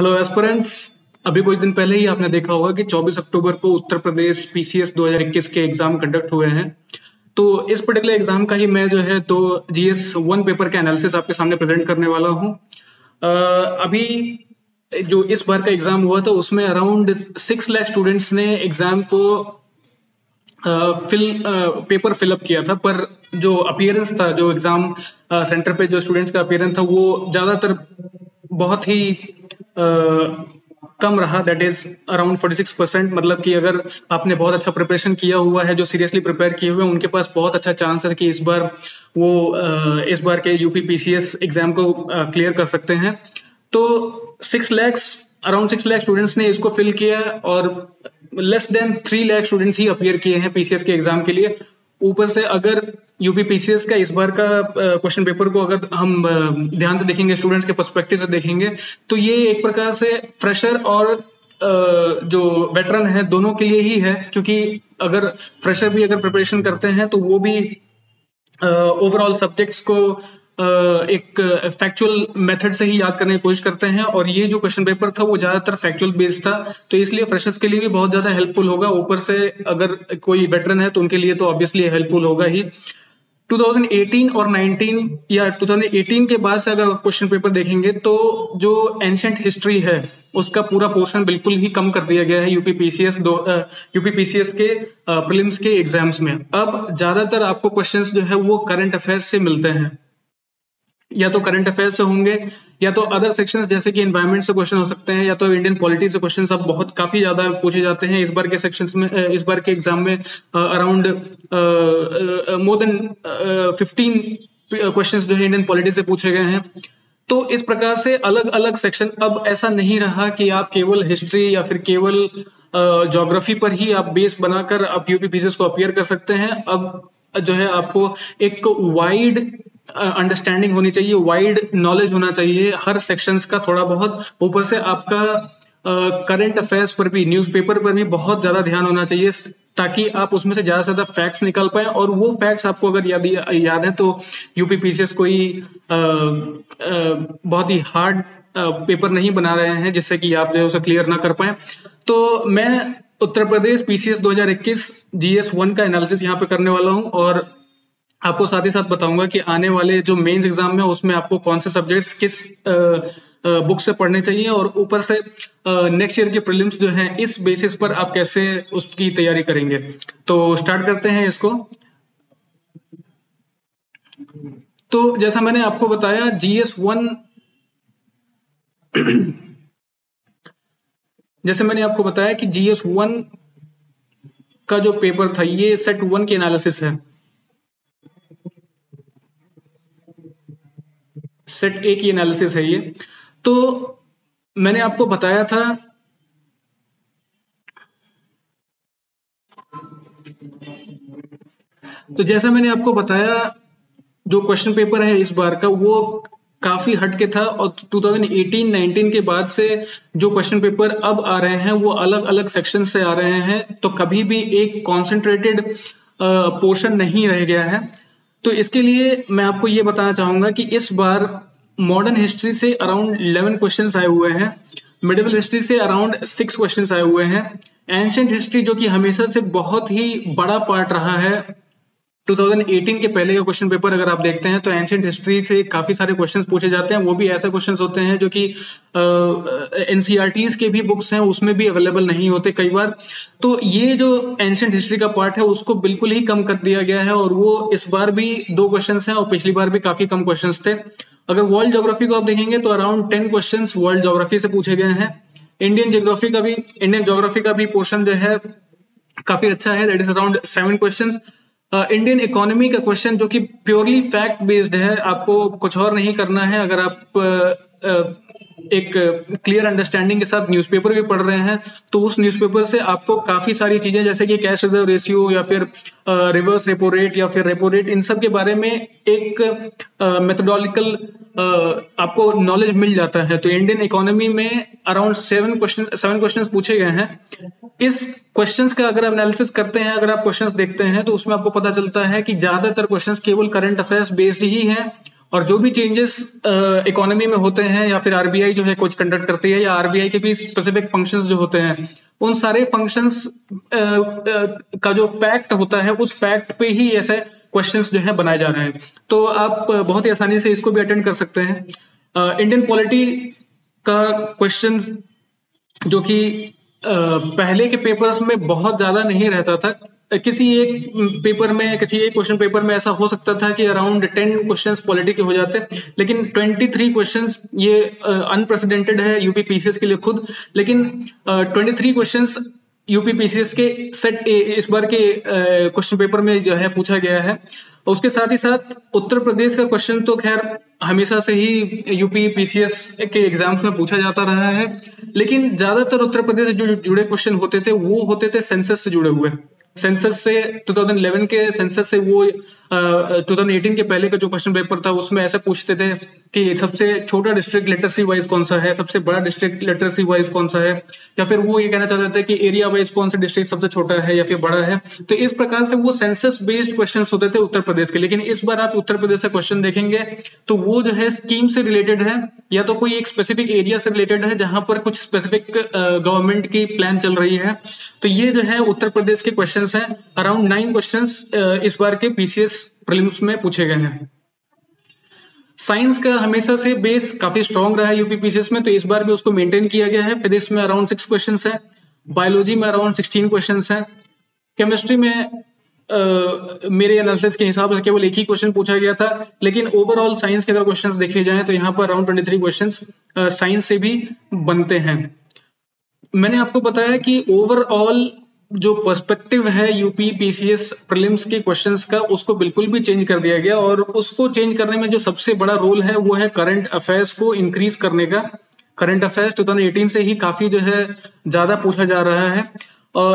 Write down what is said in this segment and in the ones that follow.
Hello aspirants. अभी कुछ दिन पहले ही आपने देखा होगा कि 24 अक्टूबर को उत्तर प्रदेश पीसीएस 2021 के एग्जाम कंडक्ट हुए हैं। तो इस पर्टिकुलर एग्जाम का ही मैं जो है तो जीएस 1 पेपर का एनालिसिस आपके सामने प्रेजेंट करने वाला हूँ। अभी जो इस बार का एग्जाम हुआ था उसमें अराउंड 6 लाख स्टूडेंट्स ने एग्जाम को पेपर फिलअप किया था, पर जो अपीयरेंस था, जो एग्जाम सेंटर पे जो स्टूडेंट्स का अपीयरेंस था वो ज्यादातर बहुत ही कम रहा। That is around 46%। मतलब कि अगर आपने बहुत अच्छा प्रिपरेशन किया हुआ है, जो सीरियसली प्रिपेयर किए हुए हैं, उनके पास बहुत अच्छा चांस है कि इस बार वो इस बार के यूपी पीसीएस एग्जाम को क्लियर कर सकते हैं। तो 6 लाख अराउंड 6 लाख स्टूडेंट्स ने इसको फिल किया और लेस देन 3 लाख स्टूडेंट्स ही अपीयर किए हैं पीसीएस के एग्जाम के लिए। ऊपर से अगर यूपी पीसीएस का इस बार का क्वेश्चन पेपर को अगर हम ध्यान से देखेंगे, स्टूडेंट्स के पर्सपेक्टिव से देखेंगे, तो ये एक प्रकार से फ्रेशर और जो वेटरन है दोनों के लिए ही है। क्योंकि अगर फ्रेशर भी अगर प्रिपरेशन करते हैं तो वो भी ओवरऑल सब्जेक्ट्स को एक फैक्चुअल मेथड से ही याद करने की कोशिश करते हैं, और ये जो क्वेश्चन पेपर था वो ज्यादातर फैक्चुअल बेस्ड था, तो इसलिए फ्रेशर्स के लिए भी बहुत ज्यादा हेल्पफुल होगा। ऊपर से अगर कोई वेटरन है तो उनके लिए तो ऑब्वियसली हेल्पफुल होगा ही। 2018 और 19 या 2018 के बाद से अगर क्वेश्चन पेपर देखेंगे तो जो एंशिएंट हिस्ट्री है उसका पूरा पोर्शन बिल्कुल ही कम कर दिया गया है यूपी पीसीएस के प्रीलिम्स के एग्जाम्स में। अब ज्यादातर आपको क्वेश्चंस जो है वो करंट अफेयर्स से मिलते हैं, या तो करंट अफेयर्स से होंगे या तो अदर सेक्शंस जैसे कि एनवायरनमेंट से क्वेश्चन हो सकते हैं, या तो इंडियन पॉलिटी से क्वेश्चन अब बहुत काफी ज्यादा पूछे जाते हैं इस बार के सेक्शंस में। इस बार के एग्जाम में अराउंड मोर देन 15 क्वेश्चंस जो है इंडियन पॉलिटी से पूछे गए हैं। तो इस प्रकार से अलग अलग सेक्शन, अब ऐसा नहीं रहा कि आप केवल हिस्ट्री या फिर केवल ज्योग्राफी पर ही आप बेस बनाकर आप यूपी पीसीएस को अपीयर कर सकते हैं। अब जो है आपको एक वाइड अंडरस्टैंडिंग होनी चाहिए, वाइड नॉलेज होना चाहिए हर सेक्शंस का थोड़ा बहुत। ऊपर से आपका करंट अफेयर्स पर भी, न्यूज़पेपर पर भी बहुत ज्यादा ध्यान होना चाहिए, ताकि आप उसमें से ज्यादा से ज्यादा फैक्ट्स निकाल पाए। और वो फैक्ट्स आपको अगर याद है तो यूपी पीसीएस कोई बहुत ही हार्ड पेपर नहीं बना रहे हैं जिससे कि आप जो है उसे क्लियर ना कर पाए। तो मैं उत्तर प्रदेश पीसीएस 2021 जीएस 1 का एनालिसिस यहाँ पे करने वाला हूँ, और आपको साथ ही साथ बताऊंगा कि आने वाले जो मेंस एग्जाम है उसमें आपको कौन से सब्जेक्ट्स किस बुक से पढ़ने चाहिए, और ऊपर से नेक्स्ट ईयर के प्रीलिम्स जो हैं इस बेसिस पर आप कैसे उसकी तैयारी करेंगे। तो स्टार्ट करते हैं इसको। तो जैसा मैंने आपको बताया जीएस 1 जैसे मैंने आपको बताया कि जीएस 1 का जो पेपर था ये सेट 1 की एनालिसिस है, सेट ए की एनालिसिस है ये। तो मैंने आपको बताया था तो जैसा मैंने आपको बताया जो क्वेश्चन पेपर है इस बार का वो काफी हटके था, और 2018-19 के बाद से जो क्वेश्चन पेपर अब आ रहे हैं वो अलग अलग सेक्शन से आ रहे हैं, तो कभी भी एक कॉन्सेंट्रेटेड पोर्शन नहीं रह गया है। तो इसके लिए मैं आपको ये बताना चाहूंगा कि इस बार मॉडर्न हिस्ट्री से अराउंड 11 क्वेश्चंस आए हुए हैं, मिडिवल हिस्ट्री से अराउंड 6 क्वेश्चंस आए हुए हैं, एंशिएंट हिस्ट्री जो कि हमेशा से बहुत ही बड़ा पार्ट रहा है 2018 के पहले का क्वेश्चन पेपर अगर आप देखते हैं तो एंशिएंट हिस्ट्री से काफी सारे क्वेश्चंस पूछे जाते हैं। वो भी ऐसे क्वेश्चंस होते हैं जो कि एनसीईआरटीज के भी बुक्स हैं उसमें भी अवेलेबल नहीं होते कई बार। तो ये जो एंशिएंट हिस्ट्री का पार्ट है उसको बिल्कुल ही कम कर दिया गया है, और वो इस बार भी 2 क्वेश्चंस हैं और पिछली बार भी काफी कम क्वेश्चंस थे। अगर वर्ल्ड ज्योग्राफी को आप देखेंगे तो अराउंड 10 क्वेश्चंस वर्ल्ड ज्योग्राफी से पूछे गए हैं। इंडियन ज्योग्राफी का भी पोर्शन जो है काफी अच्छा है, that is around 7 questions. Indian economy का क्वेश्चन जो कि प्योरली फैक्ट बेस्ड है, आपको कुछ और नहीं करना है। अगर आप एक क्लियर अंडरस्टैंडिंग के साथ न्यूज़पेपर भी पढ़ रहे हैं तो उस न्यूज़पेपर से आपको काफी सारी चीजें जैसे कि कैश रिजर्व रेशियो या फिर रिवर्स रेपो रेट या फिर रेपो रेट, इन सब के बारे में एक मेथोडोलॉजिकल आपको नॉलेज मिल जाता है। तो इंडियन इकोनॉमी में अराउंड 7 क्वेश्चंस पूछे गए हैं। इस क्वेश्चंस का अगर एनालिसिस करते हैं, अगर आप क्वेश्चंस देखते हैं तो उसमें आपको पता चलता है कि ज्यादातर क्वेश्चंस केवल करंट अफेयर्स बेस्ड ही हैं, और जो भी चेंजेस इकोनॉमी में होते हैं या फिर आरबीआई जो है कुछ कंडक्ट करती है या आरबीआई के भी स्पेसिफिक फंक्शंस जो होते हैं, उन सारे फंक्शंस का जो फैक्ट होता है उस फैक्ट पे ही ऐसे क्वेश्चंस जो है बनाए जा रहे हैं। तो आप बहुत ही आसानी से इसको भी अटेंड कर सकते हैं। इंडियन पॉलिटी का क्वेश्चन जो कि पहले के पेपर्स में बहुत ज्यादा नहीं रहता था, किसी एक पेपर में, किसी एक क्वेश्चन पेपर में ऐसा हो सकता था कि अराउंड 10 क्वेश्चंस पॉलिटी के हो जाते, लेकिन 23 क्वेश्चंस ये अनप्रेसिडेंटेड है यूपी पीसीएस के लिए खुद। लेकिन 23 क्वेश्चंस यूपी पीसीएस के सेट इस बार के क्वेश्चन पेपर में जो है पूछा गया है। उसके साथ ही साथ उत्तर प्रदेश का क्वेश्चन तो खैर हमेशा से ही यूपी पीसीएस के एग्जाम्स में पूछा जाता रहा है, लेकिन ज्यादातर उत्तर प्रदेश से जो जुड़े क्वेश्चन होते थे वो होते थे सेंसस से जुड़े हुए। सेंसस से 2011 के सेंसस से वो 2018 के पहले का जो क्वेश्चन पेपर था उसमें ऐसा पूछते थे कि सबसे छोटा डिस्ट्रिक्ट लिटरेसी वाइज कौन सा है, सबसे बड़ा डिस्ट्रिक्ट लिटरेसी वाइज कौन सा है, या फिर वो ये कहना चाहते थे कि एरिया वाइज कौन सा डिस्ट्रिक्ट सबसे छोटा है या फिर बड़ा है। तो इस प्रकार से वो सेंसस बेस्ड क्वेश्चन होते थे उत्तर प्रदेश के। लेकिन इस बार आप उत्तर प्रदेश से क्वेश्चन देखेंगे तो वो जो है स्कीम से रिलेटेड है या तो कोई एक स्पेसिफिक एरिया से रिलेटेड है जहां पर कुछ स्पेसिफिक गवर्नमेंट की प्लान चल रही है। तो ये जो है उत्तर प्रदेश के क्वेश्चंस हैं। अराउंड 9 क्वेश्चंस इस बार के पीसीएस प्रीलिम्स में पूछे गए हैं। साइंस का हमेशा से बेस काफी स्ट्रांग रहा है यूपी पीसीएस में, तो इस बार भी उसको मेंटेन किया गया है। फिजिक्स में अराउंड 6 क्वेश्चंस है, बायोलॉजी में अराउंड 16 क्वेश्चंस है, केमिस्ट्री में मेरे एनालिसिस के हिसाब से केवल एक ही क्वेश्चन पूछा गया था। लेकिन ओवरऑल साइंस के अगर क्वेश्चंस देखे जाएं तो यहाँ पर अराउंड 23 क्वेश्चंस साइंस से भी बनते हैं। मैंने आपको बताया कि ओवरऑल जो पर्सपेक्टिव है यूपी पीसीएस प्रीलिम्स के क्वेश्चंस का उसको बिल्कुल भी चेंज कर दिया गया, और उसको चेंज करने में जो सबसे बड़ा रोल है वो है करंट अफेयर्स को इंक्रीज करने का। करंट अफेयर्स 2018 से ही काफी जो है ज्यादा पूछा जा रहा है।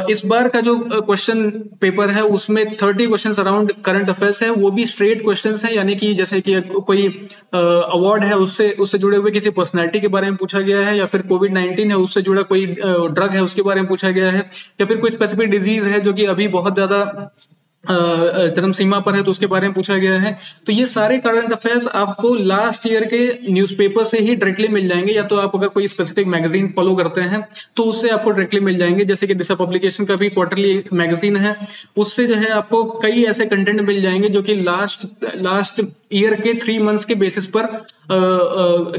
इस बार का जो क्वेश्चन पेपर है उसमें 30 क्वेश्चंस अराउंड करंट अफेयर्स है, वो भी स्ट्रेट क्वेश्चंस है, यानी कि जैसे कि कोई अवार्ड है उससे जुड़े हुए किसी पर्सनैलिटी के बारे में पूछा गया है, या फिर कोविड-19 है उससे जुड़ा कोई ड्रग है उसके बारे में पूछा गया है, या फिर कोई स्पेसिफिक डिजीज है जो कि अभी बहुत ज्यादा चरम सीमा पर है तो उसके बारे में पूछा गया है। तो ये सारे करंट अफेयर्स आपको लास्ट ईयर के न्यूज़पेपर से ही डायरेक्टली मिल जाएंगे, या तो आप अगर कोई स्पेसिफिक मैगजीन फॉलो करते हैं तो उससे आपको डायरेक्टली मिल जाएंगे। जैसे कि दिशा पब्लिकेशन का भी क्वार्टरली मैगजीन है, उससे जो है आपको कई ऐसे कंटेंट मिल जाएंगे जो कि लास्ट ईयर के 3 मंथ्स के बेसिस पर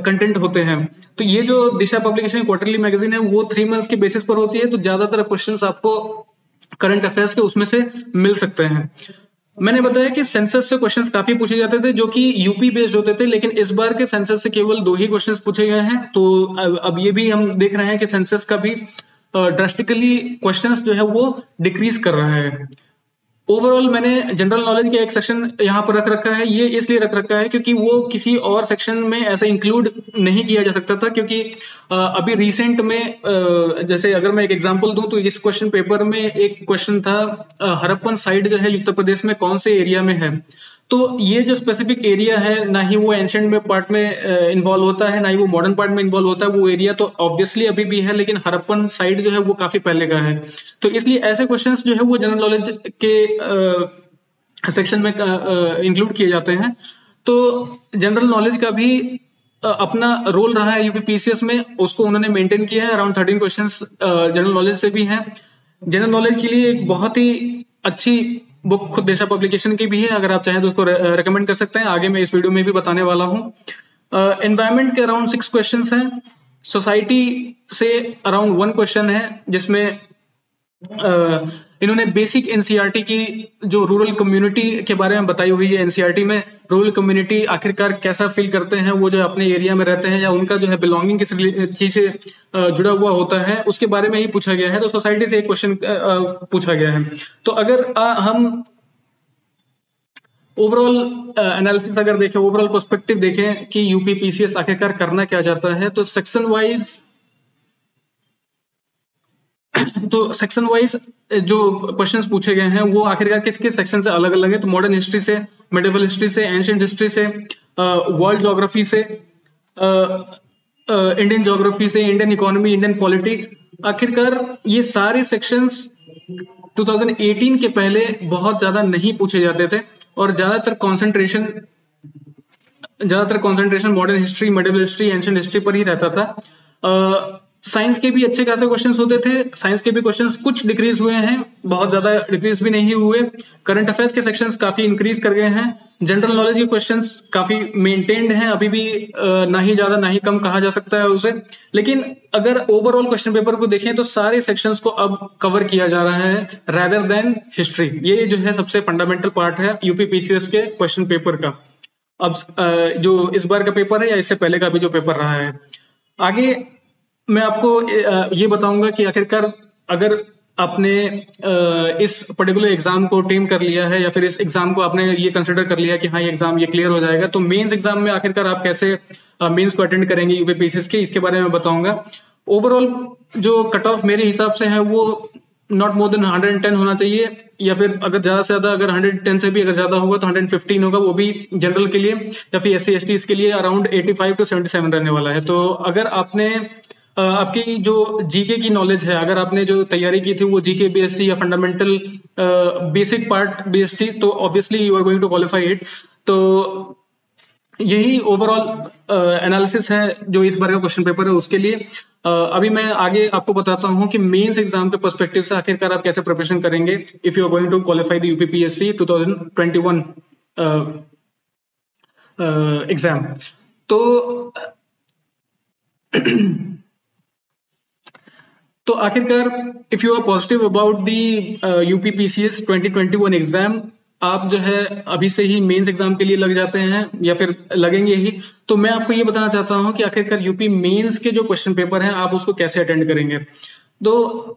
कंटेंट होते हैं। तो ये जो दिशा पब्लिकेशन क्वार्टरली मैगजीन है वो 3 मंथ्स के बेसिस पर होती है, तो ज्यादातर क्वेश्चंस आपको करंट अफेयर्स के उसमें से मिल सकते हैं। मैंने बताया कि सेंसस से क्वेश्चंस काफी पूछे जाते थे जो कि यूपी बेस्ड होते थे, लेकिन इस बार के सेंसस से केवल 2 ही क्वेश्चंस पूछे गए हैं। तो अब ये भी हम देख रहे हैं कि सेंसस का भी ड्रास्टिकली क्वेश्चंस जो है वो डिक्रीज कर रहा है। ओवरऑल मैंने जनरल नॉलेज का एक सेक्शन यहाँ पर रख रखा है, ये इसलिए रख रखा है क्योंकि वो किसी और सेक्शन में ऐसा इंक्लूड नहीं किया जा सकता था, क्योंकि अभी रिसेंट में जैसे अगर मैं एक एग्जांपल दूं तो इस क्वेश्चन पेपर में एक क्वेश्चन था हड़प्पन साइट जो है उत्तर प्रदेश में कौन से एरिया में है। तो ये जो स्पेसिफिक एरिया है ना ही वो एंशिएंट में पार्ट में इन्वॉल्व होता है ना ही वो मॉडर्न पार्ट में इन्वॉल्व होता है। वो एरिया तो ऑब्वियसली अभी भी है, लेकिन हड़प्पन साइट जो है वो काफी पहले का है। तो इसलिए ऐसे क्वेश्चंस जो है वो जनरल नॉलेज के सेक्शन में इंक्लूड किए जाते हैं। तो जनरल नॉलेज का भी अपना रोल रहा है यूपी पीसीएस में, उसको उन्होंने मेंटेन किया है। अराउंड 13 क्वेश्चंस जनरल नॉलेज से भी हैं। जनरल नॉलेज के लिए एक बहुत ही अच्छी बुक खुद दिशा पब्लिकेशन की भी है, अगर आप चाहें तो उसको रेकमेंड कर सकते हैं, आगे मैं इस वीडियो में भी बताने वाला हूँ। एनवायरमेंट के अराउंड 6 क्वेश्चंस हैं। सोसाइटी से अराउंड 1 क्वेश्चन है जिसमें इन्होंने बेसिक एनसीईआरटी की जो रूरल कम्युनिटी के बारे में बताई हुई है। एनसीईआरटी में रूरल कम्युनिटी आखिरकार कैसा फील करते हैं, वो जो अपने एरिया में रहते हैं या उनका जो है बिलोंगिंग किस चीज से जुड़ा हुआ होता है, उसके बारे में ही पूछा गया है। तो सोसाइटी से एक क्वेश्चन पूछा गया है। तो अगर हम ओवरऑल एनालिसिस अगर देखें, ओवरऑल पर्सपेक्टिव देखें कि यूपी पीसीएस आखिरकार करना क्या चाहता है, तो सेक्शन वाइज जो क्वेश्चंस पूछे गए हैं वो आखिरकार किस किस सेक्शन से अलग अलग है। तो मॉडर्न हिस्ट्री से, मेडिवल हिस्ट्री से, एंशिएंट हिस्ट्री से, वर्ल्ड ज्योग्राफी से, इंडियन ज्योग्राफी से, इंडियन इकोनॉमी, इंडियन पॉलिटी। आखिरकार ये सारे सेक्शंस 2018 के पहले बहुत ज्यादा नहीं पूछे जाते थे और ज्यादातर कंसंट्रेशन ज्यादातर concentration modern history, medieval history, ancient history पर ही रहता था। साइंस के भी अच्छे खासे क्वेश्चंस होते थे, साइंस के भी क्वेश्चंस कुछ डिक्रीज हुए हैं, बहुत ज्यादा डिक्रीज भी नहीं हुए। करंट अफेयर्स के सेक्शंस काफी इंक्रीज कर गए हैं। जनरल नॉलेज के क्वेश्चंस काफी मेंटेन्ड हैं अभी भी, ना ही ज्यादा ना ही कम कहा जा सकता है उसे। लेकिन अगर ओवरऑल क्वेश्चन पेपर को देखें तो सारे सेक्शंस को अब कवर किया जा रहा है रादर देन हिस्ट्री। ये जो है सबसे फंडामेंटल पार्ट है यूपीपीसीएस के क्वेश्चन पेपर का। अब जो इस बार का पेपर है या इससे पहले का भी जो पेपर रहा है, आगे मैं आपको ये बताऊंगा कि आखिरकार अगर आपने इस पर्टिकुलर एग्जाम को टेम कर लिया है या फिर इस एग्जाम को आपने ये कंसिडर कर लिया कि हाँ ये एग्जाम ये क्लियर हो जाएगा, तो मेंस एग्जाम में आखिरकार आप कैसे मेंस को अटेंड करेंगे यूपीपीसीएस के, इसके बारे में बताऊंगा। ओवरऑल जो कट ऑफ मेरे हिसाब से है वो नॉट मोर देन 110 होना चाहिए, या फिर अगर ज्यादा से ज्यादा अगर 110 से भी अगर ज्यादा होगा तो 115 होगा, वो भी जनरल के लिए या फिर एससी एसटी के लिए अराउंड 85 टू 77 रहने वाला है। तो अगर आपने आपकी जो जीके की नॉलेज है, अगर आपने जो तैयारी की थी वो जीके बेस्ड थी या फंडामेंटल बेसिक पार्ट बेस्ड थी, तो obviously you are going to qualify it. तो यही ओवरऑल एनालिसिस है जो इस बार का क्वेश्चन पेपर है उसके लिए। अभी मैं आगे आपको बताता हूँ कि मेंस एग्जाम के पर्सपेक्टिव से आखिरकार आप कैसे प्रिपरेशन करेंगे if you are going to qualify the UPPSC 2021 exam. तो आखिरकार if you are positive about the UPPCS 2021 exam, आप जो है अभी से ही मेंस एग्जाम के लिए लग जाते हैं या फिर लगेंगे ही, तो मैं आपको ये बताना चाहता हूं कि आखिरकार यूपी मेंस के जो क्वेश्चन पेपर हैं आप उसको कैसे अटेंड करेंगे। तो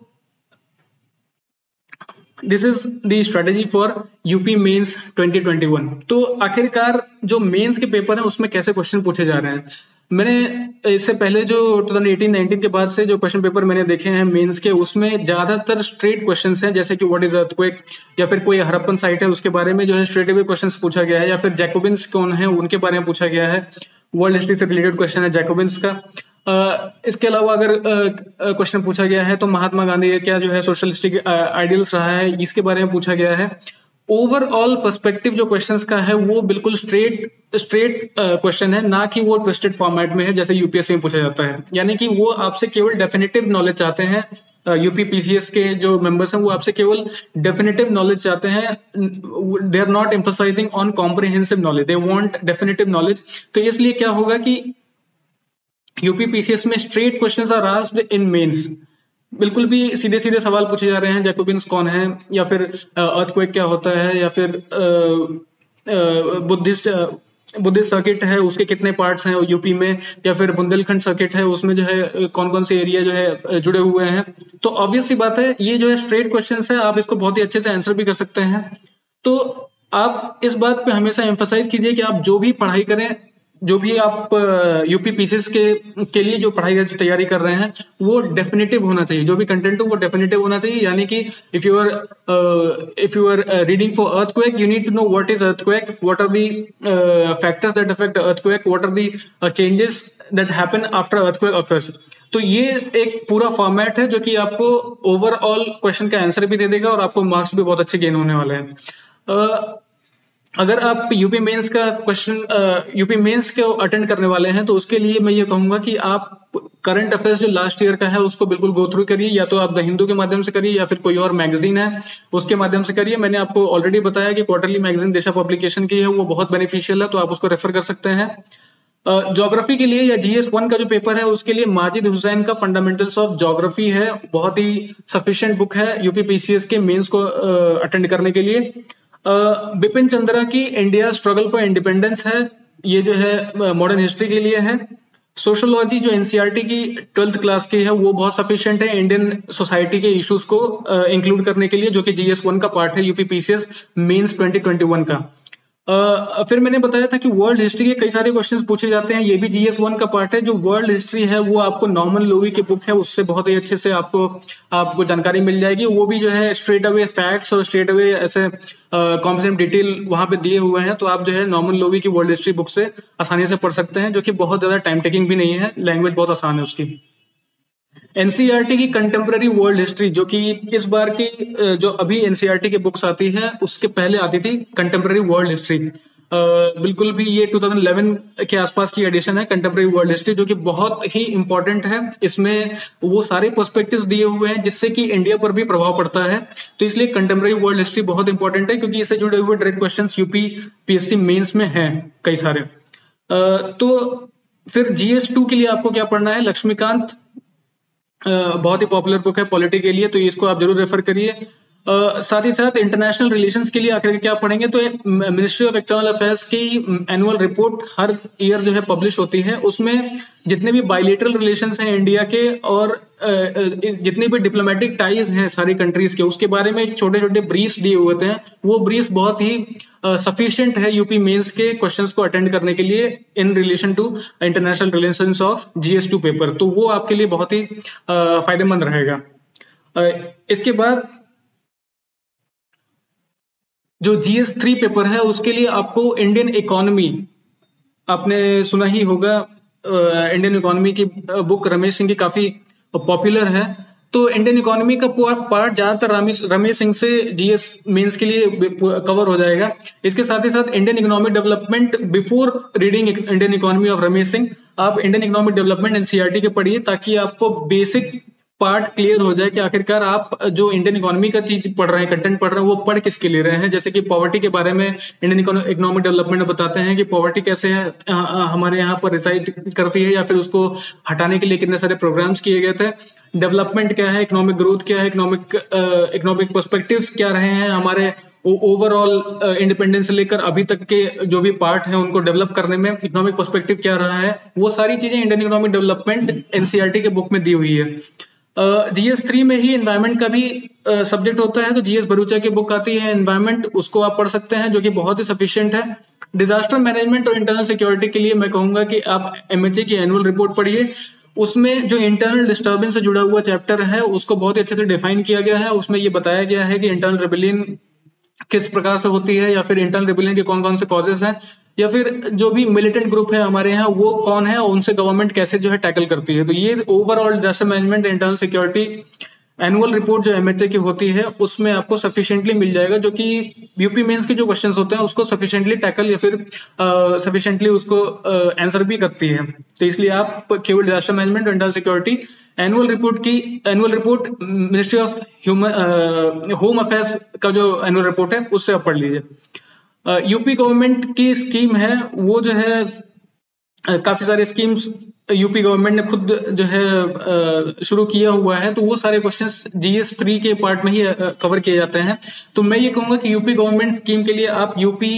this is the strategy for UP mains 2021। तो आखिरकार जो मेंस के पेपर हैं उसमें कैसे क्वेश्चन पूछे जा रहे हैं, मैंने इससे पहले जो 2018-19 के बाद से जो क्वेश्चन पेपर मैंने देखे हैं मेंस के, उसमें ज्यादातर स्ट्रेट क्वेश्चंस हैं, जैसे कि व्हाट इज अर्थक्वेक या फिर कोई हड़प्पन साइट है उसके बारे में जो है स्ट्रेट अवे क्वेश्चंस पूछा गया है, या फिर जैकोबिन्स कौन है उनके बारे में पूछा गया है, वर्ल्ड हिस्ट्री से रिलेटेड क्वेश्चन है जैकोबिन्स का। इसके अलावा अगर क्वेश्चन पूछा गया है तो महात्मा गांधी का क्या जो है सोशलिस्टिक आइडियल्स रहा है, इसके बारे में पूछा गया है। ओवरऑल पर्सपेक्टिव जो क्वेश्चंस का है वो बिल्कुल स्ट्रेट क्वेश्चन है, ना कि वो ट्विस्टेड फॉर्मेट में है जैसे यूपीएससी में पूछा जाता है। यानी कि वो आपसे केवल डेफिनेटिव नॉलेज चाहते हैं, यूपीपीसीएस के जो मेंबर्स हैं वो आपसे केवल डेफिनेटिव नॉलेज चाहते हैं, they are not emphasising on comprehensive knowledge, they want definitive knowledge. तो इसलिए क्या होगा कि यूपीपीसीएस में straight questions are asked in mains, बिल्कुल भी सीधे सीधे सवाल पूछे जा रहे हैं, जैकोबिन्स कौन है, या फिर अर्थक्वेक क्या होता है, या फिर बुद्धिस्ट सर्किट है उसके कितने पार्ट्स हैं यूपी में, या फिर बुंदेलखंड सर्किट है उसमें जो है कौन कौन से एरिया जो है जुड़े हुए हैं। तो ऑब्वियस सी बात है ये जो है स्ट्रेट क्वेश्चंस है, आप इसको बहुत ही अच्छे से आंसर भी कर सकते हैं। तो आप इस बात पे हमेशा एम्फसाइज कीजिए कि आप जो भी पढ़ाई करें, जो भी आप यूपीपीसीएस के लिए जो पढ़ाई जो तैयारी कर रहे हैं वो डेफिनेटिव होना चाहिए, जो भी कंटेंट हो वो डेफिनेटिव होना चाहिए। यानी कि if you are reading for earthquake, you need to know what is earthquake, what are the factors that affect earthquake, what are the changes that happen after earthquake occurs. तो ये एक पूरा फॉर्मेट है जो कि आपको ओवरऑल क्वेश्चन का answer भी दे देगा और आपको मार्क्स भी बहुत अच्छे गेन होने वाले हैं। अगर आप यूपी मेंस का यूपी मेंस को अटेंड करने वाले हैं तो उसके लिए मैं ये कहूंगा कि आप करंट अफेयर्स जो लास्ट ईयर का है उसको बिल्कुल गो थ्रू करिए, या तो आप द हिंदू के माध्यम से करिए या फिर कोई और मैगजीन है उसके माध्यम से करिए। मैंने आपको ऑलरेडी बताया कि क्वार्टरली मैगजीन दिशा पब्लिकेशन की है, वो बहुत बेनिफिशियल है, तो आप उसको रेफर कर सकते हैं। ज्योग्राफी के लिए या GS1 का जो पेपर है उसके लिए माजिद हुसैन का फंडामेंटल्स ऑफ ज्योग्राफी है, बहुत ही सफिशिएंट बुक है यूपीपीसीएस के मेंस को अटेंड करने के लिए। बिपिन चंद्रा की इंडिया स्ट्रगल फॉर इंडिपेंडेंस है, ये जो है मॉडर्न हिस्ट्री के लिए है। सोशोलॉजी जो एनसीईआरटी की 12th क्लास की है वो बहुत सफिशिएंट है इंडियन सोसाइटी के इश्यूज को इंक्लूड करने के लिए, जो कि GS1 का पार्ट है यूपीपीसीएस मेंस 2021 का। फिर मैंने बताया था कि वर्ल्ड हिस्ट्री के कई सारे क्वेश्चंस पूछे जाते हैं, ये भी GS1 का पार्ट है। जो वर्ल्ड हिस्ट्री है वो आपको नॉर्मन लोवी की बुक है उससे बहुत ही अच्छे से आपको जानकारी मिल जाएगी। वो भी जो है स्ट्रेट अवे फैक्ट्स और स्ट्रेट अवे ऐसे कॉम्प्रिहेंसिव डिटेल वहां पे दिए हुए हैं, तो आप जो है नॉर्मन लोवी की वर्ल्ड हिस्ट्री बुक से आसानी से पढ़ सकते हैं, जो कि बहुत ज्यादा टाइम टेकिंग भी नहीं है, लैंग्वेज बहुत आसान है उसकी। एनसीईआरटी की कंटेम्प्रेरी वर्ल्ड हिस्ट्री, जो कि इस बार की जो अभी एनसीईआरटी की बुक्स आती है उसके पहले आती थी कंटेम्प्रेरी वर्ल्ड हिस्ट्री, बिल्कुल भी ये 2011 के आसपास की एडिशन है कंटेम्प्रेरी वर्ल्ड हिस्ट्री, जो कि बहुत ही इंपॉर्टेंट है। इसमें वो सारे पर्सपेक्टिव्स दिए हुए हैं जिससे कि इंडिया पर भी प्रभाव पड़ता है। तो इसलिए कंटेम्प्रेरी वर्ल्ड हिस्ट्री बहुत इंपॉर्टेंट है, क्योंकि इससे जुड़े हुए direct questions UP PSC mains में हैं कई सारे। तो फिर GS2 के लिए आपको क्या पढ़ना है? लक्ष्मीकांत बहुत ही पॉपुलर बुक है पॉलिटी के लिए, तो इसको आप जरूर रेफर करिए। साथ ही साथ इंटरनेशनल रिलेशंस के लिए आखिर क्या पढ़ेंगे, तो मिनिस्ट्री ऑफ एक्सटर्नल अफेयर्स की एनुअल रिपोर्ट हर ईयर जो है पब्लिश होती है। उसमें जितने भी बायलेटरल रिलेशंस हैं इंडिया के और जितने भी डिप्लोमेटिक टाइज हैं सारी कंट्रीज के, उसके बारे में छोटे छोटे ब्रीफ्स दिए हुए थे। वो ब्रीफ्स बहुत ही सफिशिएंट है यूपी मेंस के क्वेश्चंस को अटेंड करने के लिए in relation to international relations of GS2 पेपर। तो वो आपके लिए बहुत ही फायदेमंद रहेगा। इसके बाद जो GS3 पेपर है उसके लिए आपको इंडियन इकोनॉमी, आपने सुना ही होगा, इंडियन इकोनॉमी की बुक रमेश सिंह की काफी पॉपुलर है। तो इंडियन इकोनॉमी का पार्ट ज्यादातर रमेश सिंह से GS मेंस के लिए कवर हो जाएगा। इसके साथ ही साथ Indian economic development, before reading Indian economy of Ramesh Singh आप इंडियन इकोनॉमिक डेवलपमेंट NCERT के पढ़िए, ताकि आपको बेसिक पार्ट क्लियर हो जाए कि आखिरकार आप जो इंडियन इकोनॉमी का चीज पढ़ रहे हैं, कंटेंट पढ़ रहे हैं, वो पढ़ किसके लिए रहे हैं। जैसे कि पॉवर्टी के बारे में इंडियन इकोनॉमिक डेवलपमेंट में बताते हैं कि पॉवर्टी कैसे है हमारे यहाँ पर रिसाइड करती है, या फिर उसको हटाने के लिए कितने सारे प्रोग्राम्स किए गए थे। डेवलपमेंट क्या है, इकोनॉमिक ग्रोथ क्या है, इकोनॉमिक पर्सपेक्टिव्स क्या रहे हैं हमारे ओवरऑल इंडिपेंडेंस से लेकर अभी तक के जो भी पार्ट है उनको डेवलप करने में इकोनॉमिक पर्सपेक्टिव क्या रहा है, वो सारी चीजें इंडियन इकोनॉमिक डेवलपमेंट NCERT के बुक में दी हुई है। GS3 में ही एनवायरमेंट का भी सब्जेक्ट होता है, तो GS भरूचा की बुक आती है एनवायरमेंट, उसको आप पढ़ सकते हैं, जो कि बहुत ही सफिशिएंट है। डिजास्टर मैनेजमेंट और इंटरनल सिक्योरिटी के लिए मैं कहूंगा कि आप MHA की एनुअल रिपोर्ट पढ़िए। उसमें जो इंटरनल डिस्टर्बेंस से जुड़ा हुआ चैप्टर है उसको बहुत ही अच्छे से डिफाइन किया गया है। उसमें ये बताया गया है कि इंटरनल रेबेलियन किस प्रकार से होती है, या फिर इंटरनल रेबेलियन के कौन कौन से कॉजेस हैं, या फिर जो भी मिलिटेंट ग्रुप है हमारे यहाँ वो कौन है और उनसे गवर्नमेंट कैसे जो है टैकल करती है। तो ये overall disaster management internal security annual report जो MHA की होती है उसमें आपको सफिशिएंटली मिल जाएगा, जो कि यूपी मेंस के जो क्वेश्चंस होते हैं उसको सफिशिएंटली टैकल या फिर सफिशिएंटली उसको आंसर भी करती है। तो इसलिए आप केवल डिजास्टर मैनेजमेंट और internal security annual report ministry of home affairs का जो एनुअल रिपोर्ट है उससे आप पढ़ लीजिए। यूपी गवर्नमेंट की स्कीम है वो जो है काफी सारे स्कीम्स यूपी गवर्नमेंट ने खुद जो है शुरू किया हुआ है, तो वो सारे क्वेश्चंस GS3 के पार्ट में ही कवर किए जाते हैं। तो मैं ये कहूंगा कि यूपी गवर्नमेंट स्कीम के लिए आप यूपी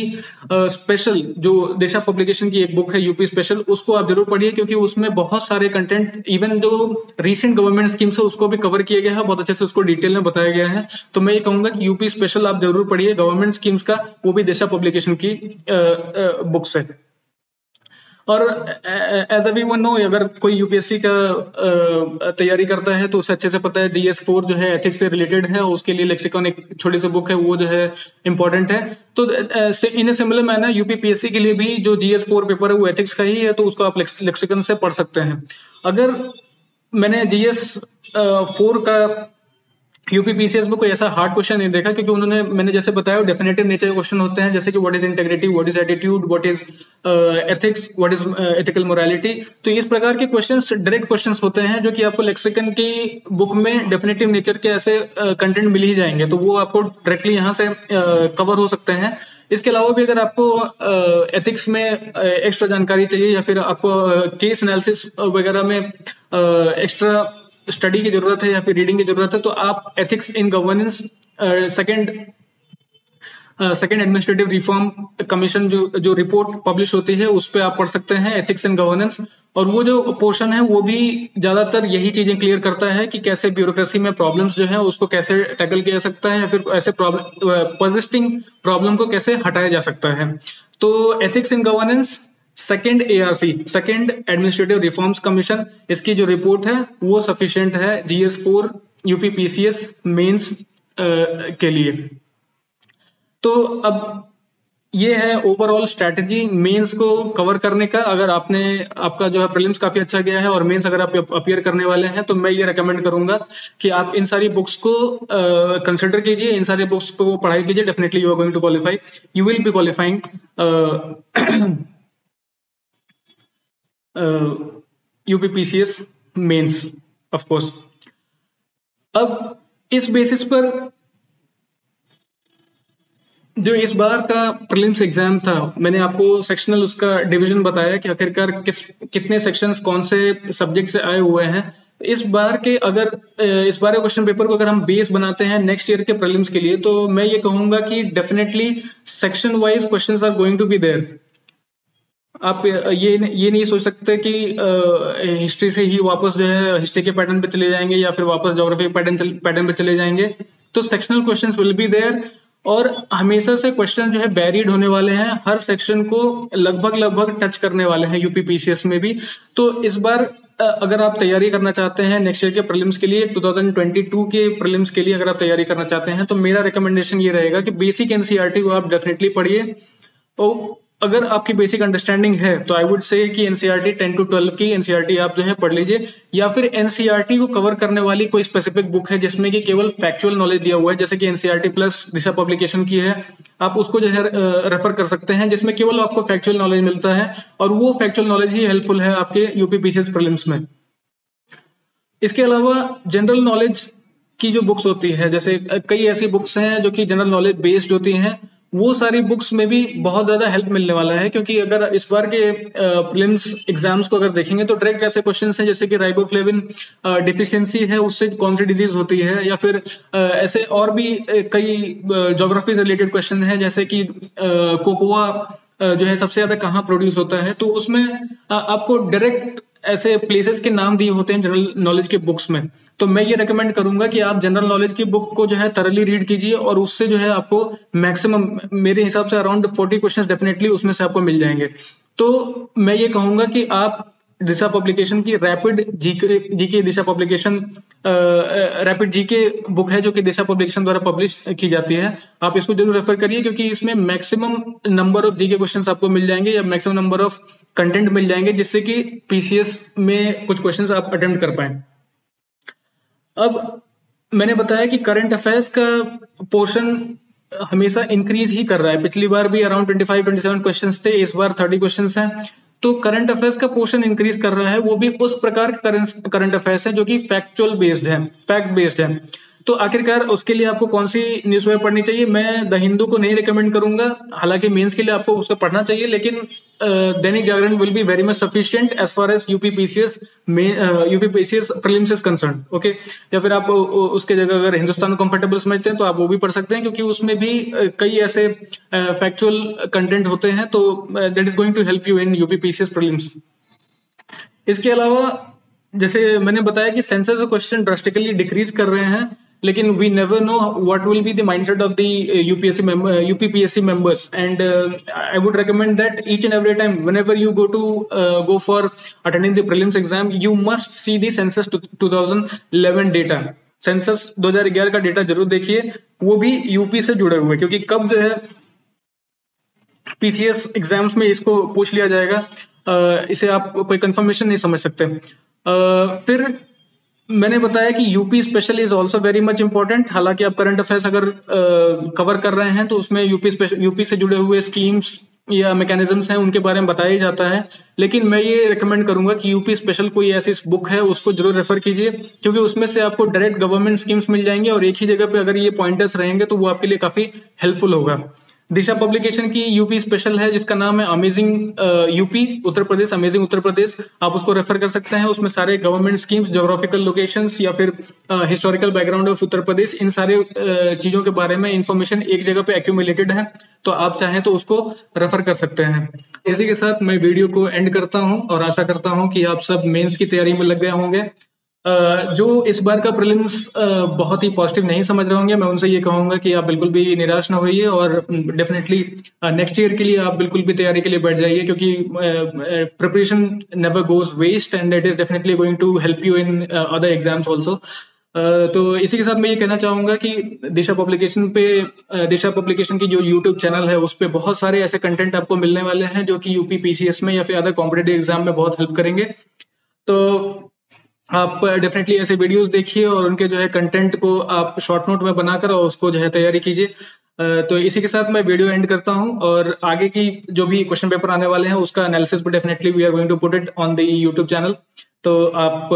स्पेशल, जो दिशा पब्लिकेशन की एक बुक है यूपी स्पेशल, उसको आप जरूर पढ़िए, क्योंकि उसमें बहुत सारे कंटेंट इवन जो रिसेंट गवर्नमेंट स्कीम्स है उसको भी कवर किया गया है, बहुत अच्छे से उसको डिटेल में बताया गया है। तो मैं ये कहूंगा कि यूपी स्पेशल आप जरूर पढ़िए गवर्नमेंट स्कीम्स का, वो भी दिशा पब्लिकेशन की बुक से। और एज एवरीवन नो, अगर कोई यूपीएससी का तैयारी करता है तो उसे अच्छे से पता है GS4 जो है एथिक्स से रिलेटेड है, उसके लिए लेक्सिकॉन एक छोटी सी बुक है वो जो है इंपॉर्टेंट है। तो इन ए सिमिलर मैनर यूपीपीएससी के लिए भी जो GS4 पेपर है वो एथिक्स का ही है, तो उसको आप लेक्सिकन से पढ़ सकते हैं। अगर मैंने GS4 का यूपीपीसीएस में कोई ऐसा हार्ड क्वेश्चन नहीं देखा, क्योंकि उन्होंने, मैंने जैसे बताया, डेफिनेटिव नेचर के क्वेश्चन होते हैं, जैसे कि what is integrity, what is attitude, what is ethics, what is ethical morality. तो इस प्रकार के क्वेश्चंस डायरेक्ट क्वेश्चंस होते हैं जो कि आपको लेक्सिकन की बुक में डेफिनेटिव नेचर के ऐसे कंटेंट मिल ही जाएंगे, तो वो आपको डायरेक्टली यहाँ से कवर हो सकते हैं। इसके अलावा भी अगर आपको एथिक्स में एक्स्ट्रा जानकारी चाहिए, या फिर आपको केस एनालिसिस वगैरह में एक्स्ट्रा स्टडी की जरूरत है या फिर रीडिंग की जरूरत है, तो आप ethics in governance second administrative reform commission जो रिपोर्ट पब्लिश होती है उस पर आप पढ़ सकते हैं, एथिक्स इन गवर्नेंस। और वो जो पोर्शन है वो भी ज्यादातर यही चीजें क्लियर करता है कि कैसे ब्यूरोक्रेसी में प्रॉब्लम्स जो है उसको कैसे टैकल किया जा सकता है, या फिर ऐसे पर्सिस्टिंग प्रॉब्लम को कैसे हटाया जा सकता है। तो ethics in governance second ARC, second administrative reforms commission, इसकी जो रिपोर्ट है वो सफिशिएंट है GS4 यूपीपीसीएस मेंस के लिए। तो अब ये है ओवरऑल स्ट्रैटेजी मेंस को कवर करने का। अगर आपका जो है प्रीलिम्स काफी अच्छा गया है और मेंस अगर आप अपियर करने वाले हैं, तो मैं ये रेकमेंड करूंगा कि आप इन सारी बुक्स को कंसिडर कीजिए, इन सारी बुक्स को पढ़ाई कीजिए। Definitely you are going to qualify, you will be qualifying UPPCS mains of course. अब इस बेसिस पर जो इस बार का प्रीलिम्स एग्जाम था, मैंने आपको सेक्शनल उसका डिवीजन बताया कि आखिरकार कितने सेक्शंस कौन से सब्जेक्ट से आए हुए हैं। इस बार के क्वेश्चन पेपर को अगर हम बेस बनाते हैं नेक्स्ट ईयर के प्रीलिम्स के लिए, तो मैं ये कहूंगा कि definitely section wise questions are going to be there. आप ये नहीं सोच सकते कि हिस्ट्री से ही वापस जो है हिस्ट्री के पैटर्न पे चले जाएंगे या फिर वापस ज्योग्राफी पैटर्न पे चले जाएंगे। तो sectional questions will be there, और हमेशा से क्वेश्चन जो है वेरिड होने वाले हैं, हर सेक्शन को लगभग टच करने वाले हैं यूपीपीसीएस में भी। तो इस बार अगर आप तैयारी करना चाहते हैं नेक्स्ट ईयर के प्रीलिम्स के लिए, 2022 के प्रीलिम्स के लिए अगर आप तैयारी करना चाहते हैं, तो मेरा रिकमेंडेशन ये रहेगा कि बेसिक एनसीईआरटी को आप डेफिनेटली पढ़िए। और अगर आपकी बेसिक अंडरस्टैंडिंग है तो आई वुड से कि एनसीईआरटी 10 to 12 की एनसीईआरटी आप जो है पढ़ लीजिए, या फिर एनसीईआरटी को कवर करने वाली कोई स्पेसिफिक बुक है जिसमें कि केवल फैक्चुअल नॉलेज दिया हुआ है, जैसे कि एनसीईआरटी प्लस दिशा पब्लिकेशन की है, आप उसको जो है रेफर कर सकते हैं, जिसमें केवल आपको फैक्चुअल नॉलेज मिलता है और वो फैक्चुअल नॉलेज ही हेल्पफुल है आपके यूपीपीसीएस प्रीलिम्स में। इसके अलावा जनरल नॉलेज की जो बुक्स होती है, जैसे कई ऐसी बुक्स हैं जो कि जनरल नॉलेज बेस्ड होती हैं, वो सारी बुक्स में भी बहुत ज्यादा हेल्प मिलने वाला है। क्योंकि अगर इस बार के प्रीलिम्स एग्जाम्स को अगर देखेंगे तो डायरेक्ट ऐसे क्वेश्चंस हैं जैसे कि राइबोफ्लेविन डिफिशियंसी है, उससे कौन सी डिजीज होती है, या फिर ऐसे और भी कई ज्योग्राफी से रिलेटेड क्वेश्चन है, जैसे कि कोकोआ जो है सबसे ज्यादा कहाँ प्रोड्यूस होता है। तो उसमें आपको डायरेक्ट ऐसे प्लेसेस के नाम दिए होते हैं जनरल नॉलेज के बुक्स में। तो मैं ये रेकमेंड करूंगा कि आप जनरल नॉलेज की बुक को जो है थरली रीड कीजिए, और उससे जो है आपको मैक्सिमम, मेरे हिसाब से अराउंड 40 क्वेश्चंस डेफिनेटली उसमें से आपको मिल जाएंगे। तो मैं ये कहूंगा कि आप दिशा पब्लिकेशन की रैपिड जीके दिशा पब्लिकेशन रैपिड जीके बुक है जो कि दिशा पब्लिकेशन द्वारा पब्लिश की जाती है, आप इसको जरूर रेफर करिए, क्योंकि इसमें maximum number of GK questions आपको मिल जाएंगे या मैक्सिमम नंबर ऑफ कंटेंट मिल जाएंगे, जिससे कि पीसीएस में कुछ क्वेश्चंस आप अटेम्प्ट कर पाए। अब मैंने बताया कि करंट अफेयर्स का पोर्शन हमेशा इंक्रीज ही कर रहा है। पिछली बार भी अराउंड 25-27 क्वेश्चंस थे, इस बार 30 क्वेश्चंस हैं। तो करंट अफेयर्स का पोर्शन इंक्रीज कर रहा है, वो भी उस प्रकार का करंट अफेयर्स है जो कि फैक्चुअल बेस्ड है, फैक्ट बेस्ड है। तो आखिरकार उसके लिए आपको कौन सी न्यूज़पेपर पढ़नी चाहिए? मैं द हिंदू को नहीं रिकमेंड करूंगा, हालांकि मेंस के लिए आपको उसको पढ़ना चाहिए, लेकिन Dainik Jagran will be very much sufficient as far as UPPCS prelims is concern. Okay, या फिर आप उसके जगह अगर हिंदुस्तान को कंफर्टेबल समझते हैं तो आप वो भी पढ़ सकते हैं, क्योंकि उसमें भी कई ऐसे फैक्चुअल कंटेंट होते हैं, तो that is going to help you in UPPCS prelims. इसके अलावा जैसे मैंने बताया कि सेंसस क्वेश्चन ड्रास्टिकली डिक्रीज कर रहे हैं, लेकिन we never know what will be the mindset of the UPPSC members, and I would recommend that each and every time whenever you go for attending the prelims exam, you must see the census 2011 data। Census 2011 का data जरूर देखिए, वो भी UP से जुड़े हुए, क्योंकि कब जो है पीसीएस एग्जाम्स में इसको पूछ लिया जाएगा, इसे आप कोई कंफर्मेशन नहीं समझ सकते। फिर मैंने बताया कि UP special is also very much important. हालांकि आप करंट अफेयर्स अगर कवर कर रहे हैं तो उसमें यूपी से जुड़े हुए स्कीम्स या मैकेनिज्म्स हैं उनके बारे में बताया जाता है, लेकिन मैं ये रिकमेंड करूंगा कि यूपी स्पेशल कोई ऐसी बुक है उसको जरूर रेफर कीजिए, क्योंकि उसमें से आपको डायरेक्ट गवर्नमेंट स्कीम्स मिल जाएंगे और एक ही जगह पे अगर ये पॉइंटर्स रहेंगे तो वो आपके लिए काफी हेल्पफुल होगा। दिशा पब्लिकेशन की यूपी स्पेशल है जिसका नाम है amazing UP Uttar Pradesh, amazing Uttar Pradesh, आप उसको रेफर कर सकते हैं। उसमें सारे गवर्नमेंट स्कीम्स, ज्योग्राफिकल लोकेशंस या फिर historical background of Uttar Pradesh, इन सारे चीजों के बारे में इंफॉर्मेशन एक जगह पे एक्यूमुलेटेड है, तो आप चाहें तो उसको रेफर कर सकते हैं। इसी के साथ मैं वीडियो को एंड करता हूं और आशा करता हूं कि आप सब मेंस की तैयारी में लग गए होंगे। जो इस बार का प्रीलिम्स बहुत ही पॉजिटिव नहीं समझ रहे होंगे, मैं उनसे ये कहूंगा कि आप बिल्कुल भी निराश ना होइए और डेफिनेटली नेक्स्ट ईयर के लिए आप बिल्कुल भी तैयारी के लिए बैठ जाइए, क्योंकि preparation never goes waste and it is definitely going to help you in other exams also. तो इसी के साथ मैं ये कहना चाहूंगा कि दिशा पब्लिकेशन की जो यूट्यूब चैनल है उस पे बहुत सारे ऐसे कंटेंट आपको मिलने वाले हैं जो कि यूपी पीसीएस में या फिर अदर कॉम्पिटेटिव एग्जाम में बहुत हेल्प करेंगे। तो आप डेफिनेटली ऐसे वीडियोस देखिए और उनके जो है कंटेंट को आप शॉर्ट नोट में बनाकर और उसको जो है तैयारी कीजिए। तो इसी के साथ मैं वीडियो एंड करता हूं और आगे की जो भी क्वेश्चन पेपर आने वाले हैं उसका एनालिसिस भी definitely we are going to put it on the YouTube channel. तो आप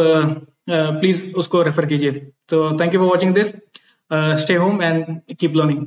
प्लीज उसको रेफर कीजिए। तो thank you for watching this. Stay home and keep learning.